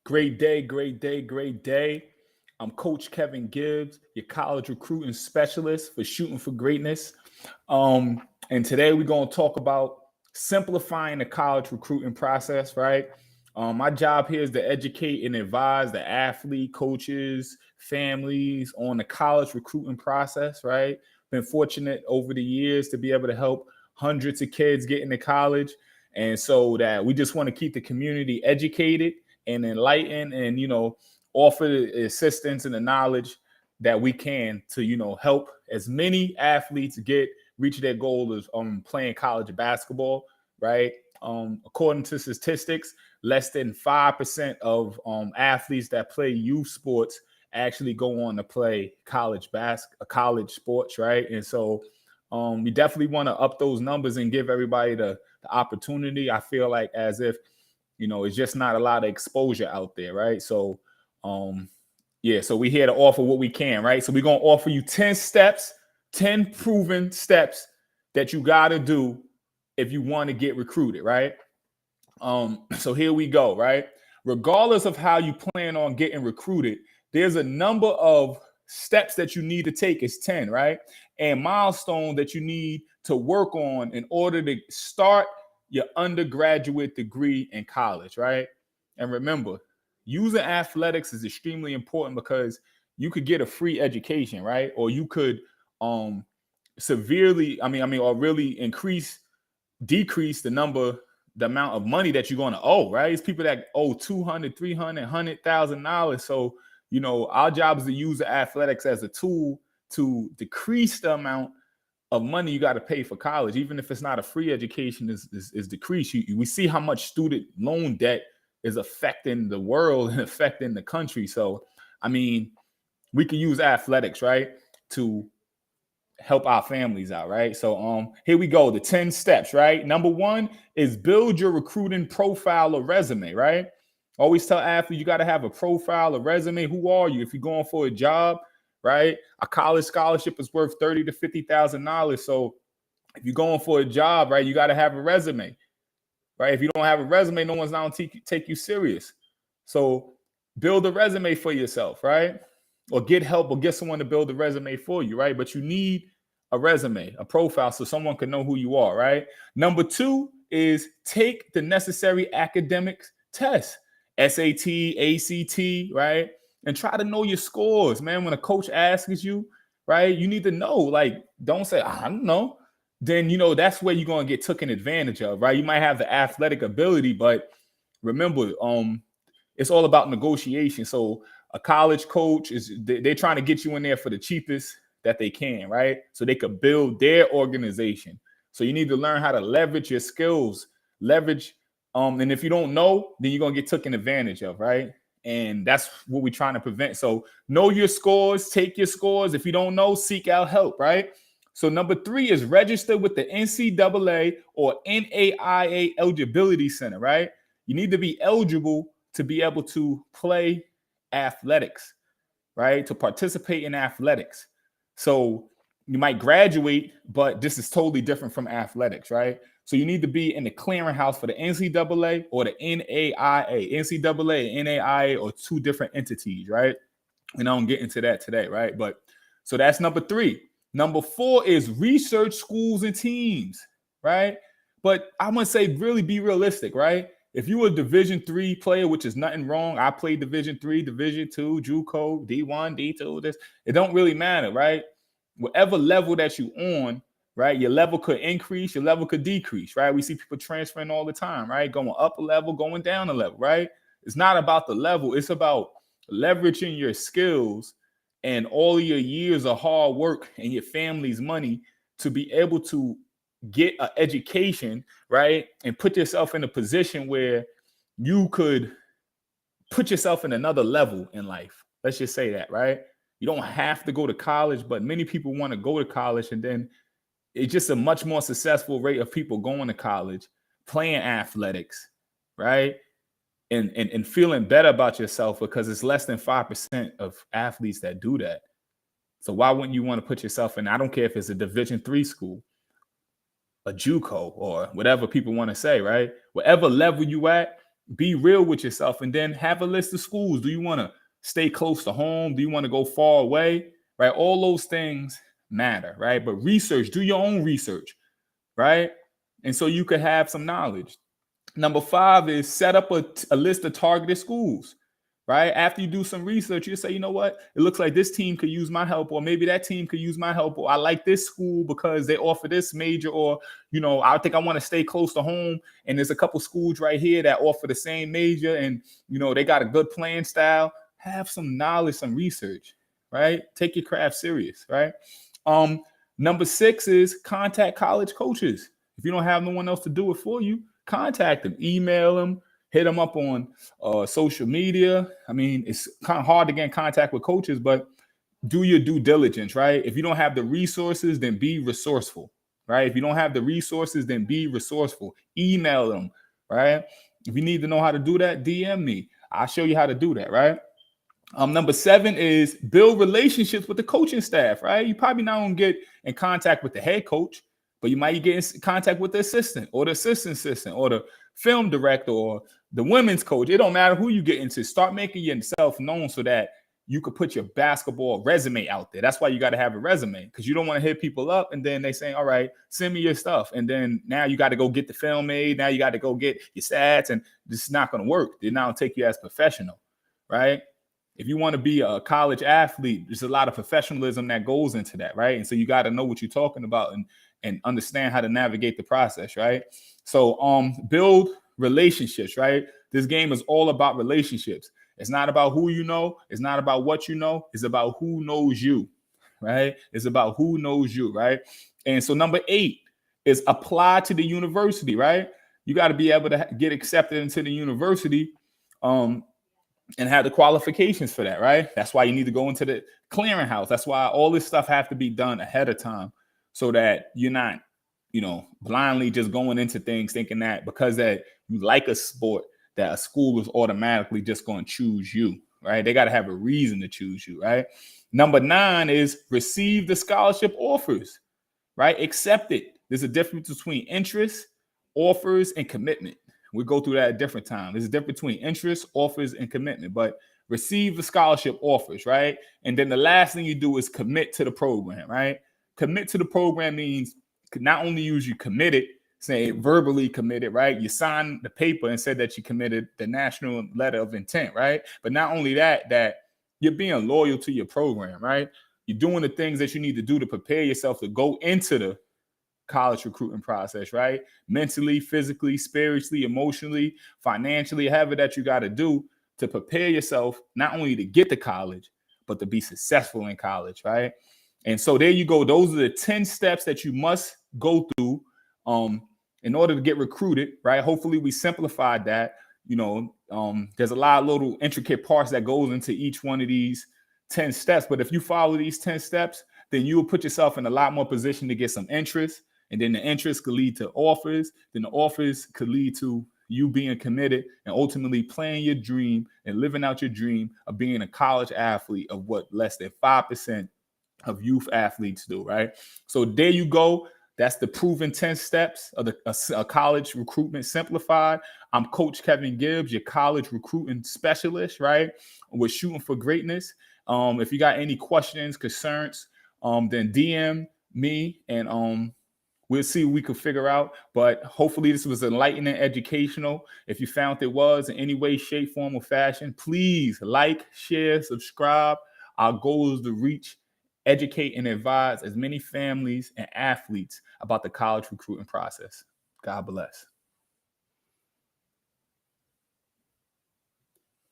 Great day, great day, great day. I'm Coach Kevin Gibbs, your college recruiting specialist for Shooting for Greatness. And today we're going to talk about simplifying the college recruiting process, right? My job here is to educate and advise the athlete, coaches, families on the college recruiting process, right? Been fortunate over the years to be able to help hundreds of kids get into college. And so that we just want to keep the community educated and enlighten and, offer the assistance and the knowledge that we can to, help as many athletes reach their goal of playing college basketball, right? According to statistics, less than 5% of athletes that play youth sports actually go on to play college sports, right? And so we definitely want to up those numbers and give everybody the opportunity. I feel like as if, it's just not a lot of exposure out there, right? So, so we're here to offer what we can, right? So we're going to offer you 10 steps, 10 proven steps that you got to do if you want to get recruited, right? So here we go, right? Regardless of how you plan on getting recruited, there's a number of steps that you need to take. It's 10, right? And milestones that you need to work on in order to start your undergraduate degree in college, right? And remember, using athletics is extremely important because you could get a free education, right? Or you could or really decrease the amount of money that you're going to owe, right? It's people that owe $200, $300, $100,000. So, our job is to use the athletics as a tool to decrease the amount of money you got to pay for college, even if it's not a free education, is decreased. We see how much student loan debt is affecting the world and affecting the country. So, we could use athletics, right, to help our families out, right? So, here we go. The 10 steps, right? Number 1 is build your recruiting profile or resume, right? Always tell athletes you got to have a profile, a resume. Who are you? If you're going for a job, right? A college scholarship is worth $30,000 to $50,000. So if you're going for a job, right, you got to have a resume, right? If you don't have a resume, no one's going to take you serious. So build a resume for yourself, right? Or get help or get someone to build a resume for you, right? But you need a resume, a profile, so someone can know who you are, right? Number 2 is take the necessary academic tests, SAT, ACT, right? And try to know your scores, man. When a coach asks you, right, you need to know. Like, don't say, I don't know. Then, that's where you're going to get taken advantage of, right? You might have the athletic ability, but remember, it's all about negotiation. So a college coach they're trying to get you in there for the cheapest that they can, right? So they could build their organization. So you need to learn how to leverage your skills, and if you don't know, then you're going to get taken advantage of, right? And that's what we're trying to prevent. So know your scores, take your scores. If you don't know, seek out help, right? So number 3 is register with the NCAA or NAIA Eligibility Center, right? You need to be eligible to be able to play athletics, right? To participate in athletics. So you might graduate, but this is totally different from athletics, right? So you need to be in the clearinghouse for the NCAA or the NAIA. NCAA and NAIA are 2 different entities, right? And I don't get into that today, right? But so that's number 3. Number 4 is research schools and teams, right? But I'm going to say really be realistic, right? If you were a Division III player, which is nothing wrong, I played Division III, Division II, JUCO, D1, D2, it don't really matter, right? Whatever level that you on, right? Your level could increase, your level could decrease, right? We see people transferring all the time, right? Going up a level, going down a level, right? It's not about the level. It's about leveraging your skills and all of your years of hard work and your family's money to be able to get an education, right? And put yourself in a position where you could put yourself in another level in life. Let's just say that, right? You don't have to go to college, but many people want to go to college, and then it's just a much more successful rate of people going to college, playing athletics, right? And feeling better about yourself, because it's less than 5% of athletes that do that. So why wouldn't you want to put yourself in? I don't care if it's a Division III school, a JUCO, or whatever people want to say, right? Whatever level you at, Be real with yourself, and then have a list of schools. Do you want to stay close to home? Do you want to go far away? Right? All those things matter, right? But research, do your own research, right? And so you could have some knowledge. Number 5 is set up a list of targeted schools, right? After you do some research, you say, you know what? It looks like this team could use my help, or maybe that team could use my help, or I like this school because they offer this major, or, I think I want to stay close to home. And there's a couple schools right here that offer the same major, and, they got a good playing style. Have some knowledge, some research, right? Take your craft serious, right? Number 6 is contact college coaches. If you don't have no one else to do it for you, contact them, email them, hit them up on social media. I mean, it's kind of hard to get in contact with coaches, but do your due diligence, right? If you don't have the resources, then be resourceful, right? If you don't have the resources, then be resourceful. Email them, right? If you need to know how to do that, DM me. I'll show you how to do that, right? Number 7 is build relationships with the coaching staff, right? You probably not gonna get in contact with the head coach, but you might get in contact with the assistant or the assistant or the film director or the women's coach. It don't matter who you get into. Start making yourself known so that you could put your basketball resume out there. That's why you got to have a resume, because you don't want to hit people up and then they say, all right, send me your stuff. And then now you got to go get the film made. Now you got to go get your stats, and this is not going to work. They're not going to take you as professional, right? If you want to be a college athlete, there's a lot of professionalism that goes into that, right? And so you got to know what you're talking about and understand how to navigate the process, right? So build relationships, right? This game is all about relationships. It's not about who you know. It's not about what you know. It's about who knows you, right? It's about who knows you, right? And so number 8 is apply to the university, right? You got to be able to get accepted into the university and have the qualifications for that, right? That's why you need to go into the clearinghouse. That's why all this stuff has to be done ahead of time, so that you're not, blindly just going into things thinking that because that you like a sport, that a school is automatically just going to choose you, right? They got to have a reason to choose you, right? Number 9 is receive the scholarship offers, right? Accept it. There's a difference between interest, offers, and commitment. We'll go through that at different times. There's a difference between interest, offers, and commitment, but receive the scholarship offers, right? And then the last thing you do is commit to the program, right? Commit to the program means not only use you committed, say verbally committed, right? You signed the paper and said that you committed the national letter of intent, right? But not only that you're being loyal to your program, right? You're doing the things that you need to do to prepare yourself to go into the college recruiting process, right? Mentally, physically, spiritually, emotionally, financially, however that you got to do to prepare yourself not only to get to college, but to be successful in college, right? And so there you go. Those are the 10 steps that you must go through in order to get recruited, right? Hopefully we simplified that. There's a lot of little intricate parts that goes into each one of these 10 steps. But if you follow these 10 steps, then you will put yourself in a lot more position to get some interest. And then the interest could lead to offers. Then the offers could lead to you being committed and ultimately playing your dream and living out your dream of being a college athlete, of what less than 5% of youth athletes do, right? So there you go. That's the proven 10 steps of a college recruitment simplified. I'm Coach Kevin Gibbs, your college recruiting specialist, right? We're shooting for greatness. If you got any questions, concerns, then DM me and we'll see what we can figure out. But hopefully this was enlightening, educational. If you found it was in any way, shape, form, or fashion, please like, share, subscribe. Our goal is to reach, educate, and advise as many families and athletes about the college recruiting process. God bless.